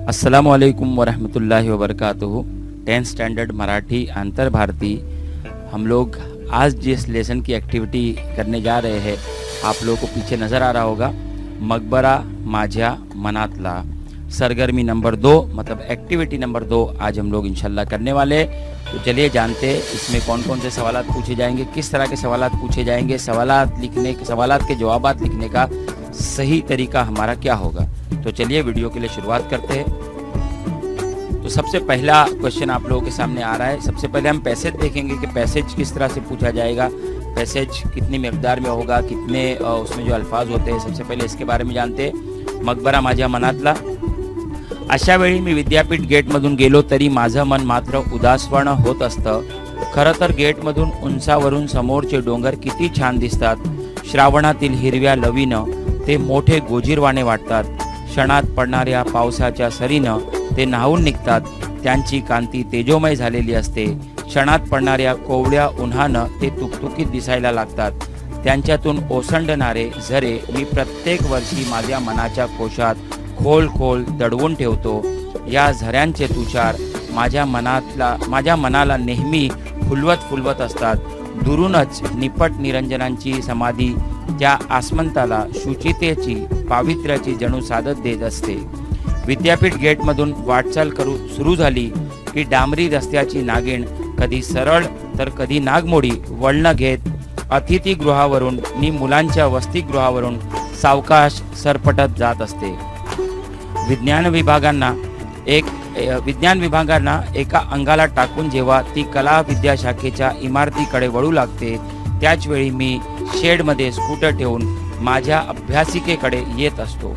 अस्सलामुअलैकुम वरहमतुल्लाहि वबरकातुहू। 10th standard Marathi अंतर्भारती हम लोग आज जिस लेसन की एक्टिविटी करने जा रहे हैं, आप लोगों को पीछे नज़र आ रहा होगा, मकबरा माझ्या मनातला, सरगर्मी नंबर 2 मतलब एक्टिविटी नंबर 2 आज हम लोग इंशाल्लाह करने वाले। तो चलिए जानते हैं इसमें कौन कौन से सवालात पूछे जाएंगे, किस तरह के सवालात पूछे जाएंगे, सवालात के जवाबात लिखने का सही तरीका हमारा क्या होगा। तो चलिए वीडियो के लिए शुरुआत करते हैं। तो सबसे पहला क्वेश्चन आप लोगों के सामने आ रहा है। सबसे पहले हम पैसेज देखेंगे कि पैसेज किस तरह से पूछा जाएगा, पैसेज कितनी मकदार में होगा, कितने उसमें जो अल्फाज होते हैं, सबसे पहले इसके बारे में जानते हैं। मकबरा माझ्या मनातला, अशा वेळी मी विद्यापीठ गेटमधून गेलो तरी माझं मन मात्र उदासवाणं होत असतं। खरं तर गेटमधून उंचावरून समोरचे डोंगर किती छान दिसतात। श्रावणातील हिरव्या लवीनं ते मोठे गोजीरवाणे वाटतात। क्षणात पडणाऱ्या पावसाच्या सरीनं ते न्हावून निघतात, त्यांची कांती तेजोमय झालेली असते। क्षणात पडणाऱ्या कोवळ्या उन्हानं ते तुकतुकीत दिसायला लागतात। त्यांच्यातून ओसंडणारे झरे मी प्रत्येक वर्षी माझ्या मनाच्या कोशात खोल खोल दडवून ठेवतो। या झऱ्यांचे तुषार माझ्या मनाला नेहमी फुलवत असतात। दुरूनच निपट निरंजनांची समाधी त्या आसमंताला शुचितेची पावित्र्याची जणू सादत देत असते। विद्यापीठ गेटमधून वाटचाल सुरू झाली की डांबरी रस्त्याची नागिण कधी सरळ तर कधी नागमोडी वळणं घेत अतिथीगृहावरून नि मुलांच्या वसतिगृहावरून सावकाश सरपटत जात असते। विज्ञान विभागांना एका अंगाला टाकून जेव्हा ती कला विद्याशाखेच्या इमारतीकडे वळू लागते, त्याच वेळी मी शेडमध्ये स्कूटर ठेवून माझ्या अभ्यासिकेकडे येत असतो।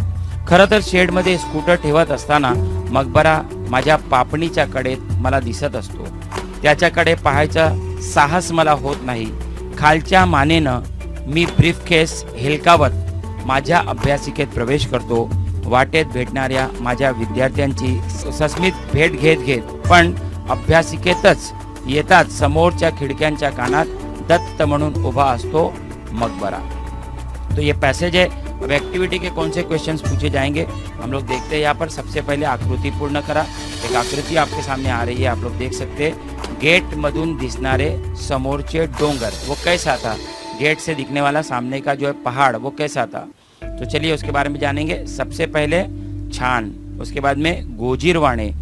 खरं तर शेडमध्ये स्कूटर ठेवत असताना मकबरा माझ्या पापणीच्या कडेत मला दिसत असतो। त्याच्याकडे पाहायचा साहस मला होत नाही। खालच्या मानेनं मी ब्रीफकेस हेलकावत माझ्या अभ्यासिकेत प्रवेश करतो। वाटेत भेटणाऱ्या माझ्या विद्यार्थ्यांची सस्मित भेट घेत पण अभ्यासिकेतच येताच समोरच्या खिडक्यांच्या कानात दत्त म्हणून उभा असतो मकबरा। तो ये पैसेज है। अब एक्टिविटी के कौन से क्वेश्चंस पूछे जाएंगे हम लोग देखते हैं। यहाँ पर सबसे पहले आकृति पूर्ण करा। एक आकृति आपके सामने आ रही है, आप लोग देख सकते हैं। गेट मधून दिसणारे समोरचे डोंगर वो कैसा था, गेट से दिखने वाला सामने का जो है पहाड़ वो कैसा था। तो चलिए उसके बारे में जानेंगे। सबसे पहले छान, उसके बाद में गोजीरवाणे,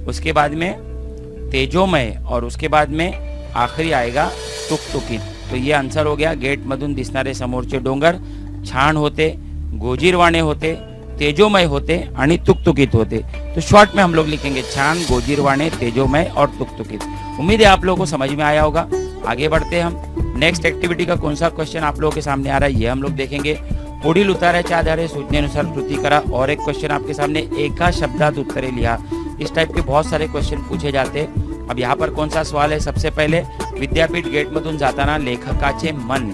उसके बाद में तेजोमय और उसके बाद में आखिरी आएगा तुकतुकीत। तो ये आंसर हो गया। गेट मधून दिसणारे समोरचे डोंगर छान होते, गोजीरवाणे होते, तेजोमय होते आणि तुकतुकीत होते। तो शॉर्ट में हम लोग लिखेंगे छान, गोजीरवाणे, तेजोमय और तुकतुकीत। उम्मीद है आप लोगों को समझ में आया होगा। आगे बढ़ते हैं हम। नेक्स्ट एक्टिविटी का कौन सा क्वेश्चन आप लोगों के सामने आ रहा है ये हम लोग देखेंगे। पुढील उताराच्या आधारे सूचनेनुसार कृती करा। और एक क्वेश्चन आपके सामने, एका शब्दात उत्तरे लिहा। इस टाइप के बहुत सारे क्वेश्चन पूछे जाते हैं। अब यहाँ पर कौन सा सवाल है, सबसे पहले विद्यापीठ गेटमधून जाताना लेखकाचे मन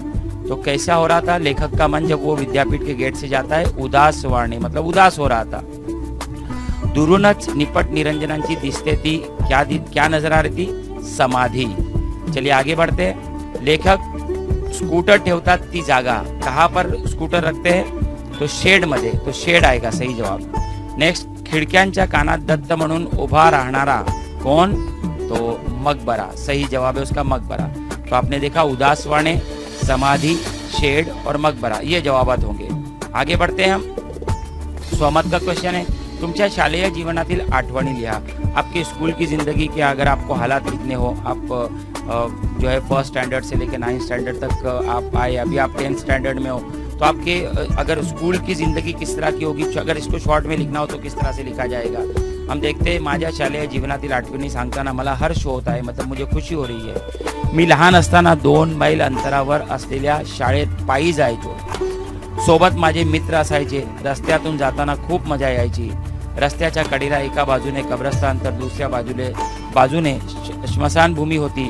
तो कैसा हो रहा था। लेखक का मन जब वो विद्यापीठ के गेट से जाता है उदासवाणे मतलब उदास हो रहा था। दुरूनच निपट निरंजनांची दिसते ती क्या नजर आ रही थी, समाधी। चलिए आगे बढ़ते हैं। लेखक स्कूटर ठेवतात ती जागा, कहाँ पर स्कूटर रखते हैं तो शेड मध्ये, तो शेड आएगा सही जवाब। नेक्स्ट, खिडक्यांच्या कानात दत्त म्हणून उभा राहणारा कौन, तो मकबरा, सही जवाब है उसका मकबरा। तो आपने देखा उदासवाणे, समाधि, शेड और मकबरा ये जवाबात होंगे। आगे बढ़ते हैं हम। स्वमत का क्वेश्चन है, तुमच्या शालेय जीवनातील आठवणी लिहा। आपके स्कूल की ज़िंदगी के अगर आपको हालात लिखने हो, आप जो है 1st स्टैंडर्ड से लेकर 9th स्टैंडर्ड तक आप आए, अभी आप 10th स्टैंडर्ड में हो, तो आपके अगर स्कूल की ज़िंदगी किस तरह की होगी, अगर इसको शॉर्ट में लिखना हो तो किस तरह से लिखा जाएगा। हम देखते हैं। माझ्या शालेय जीवनातील आठवणी सांगताना मला हर्ष होत आहे, मतलब मुझे खुशी हो रही है। मी लहान असताना 2 मैल अंतरावर असलेल्या शाळेत पायी जायचो। सोबत माझे मित्र असायचे। रस्त्यातून जाताना खूप मजा यायची। रस्त्याच्या कडेला एका बाजूने कब्रस्तान तर दुसऱ्या बाजूने स्मशानभूमी होती।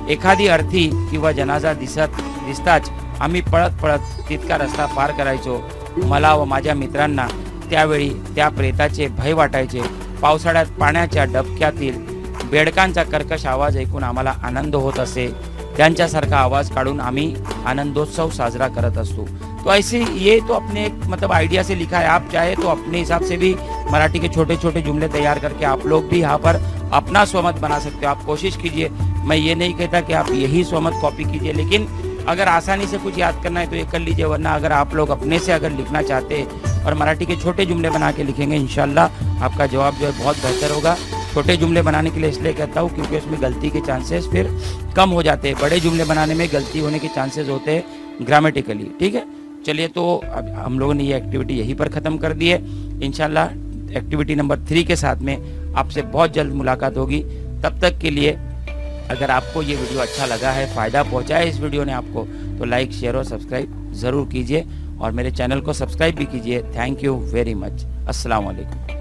एखादी अर्थी किंवा जनाजा दिसताच आम्ही पळत तितका रस्ता पार करायचो। मला व माझ्या मित्रांना त्यावेळी त्या प्रेताचे भय वाटायचे। पावसाळ्यात पाण्याच्या डबक्यातील बेडकांचा कर्कश आवाज ऐकून आम्हाला आनंद होत असे। त्यांच्यासारखा आवाज काढून आम्ही आनंदोत्सव साजरा करत असतो। तो ऐसे ये तो अपने मतलब आइडिया से लिखा है, आप चाहे तो अपने हिसाब से भी मराठी के छोटे छोटे जुमले तैयार करके आप लोग भी यहाँ पर अपना स्वमत बना सकते हो। आप कोशिश कीजिए, मैं ये नहीं कहता कि आप यही स्वमत कॉपी कीजिए, लेकिन अगर आसानी से कुछ याद करना है तो ये कर लीजिए, वरना अगर आप लोग अपने से अगर लिखना चाहते हैं और मराठी के छोटे जुमले बना के लिखेंगे, इंशाल्लाह आपका जवाब जो है बहुत बेहतर होगा। छोटे जुमले बनाने के लिए इसलिए कहता हूँ क्योंकि उसमें गलती के चांसेस फिर कम हो जाते हैं। बड़े जुमले बनाने में गलती होने के चांसेस होते हैं ग्रामेटिकली। ठीक है, चलिए तो अब हम लोगों ने ये एक्टिविटी यहीं पर ख़त्म कर दी है। इंशाल्लाह एक्टिविटी नंबर 3 के साथ में आपसे बहुत जल्द मुलाकात होगी। तब तक के लिए अगर आपको ये वीडियो अच्छा लगा है, फ़ायदा पहुंचा है इस वीडियो ने आपको, तो लाइक, शेयर और सब्सक्राइब ज़रूर कीजिए और मेरे चैनल को सब्सक्राइब भी कीजिए। Thank you very much. अस्सलाम वालेकुम।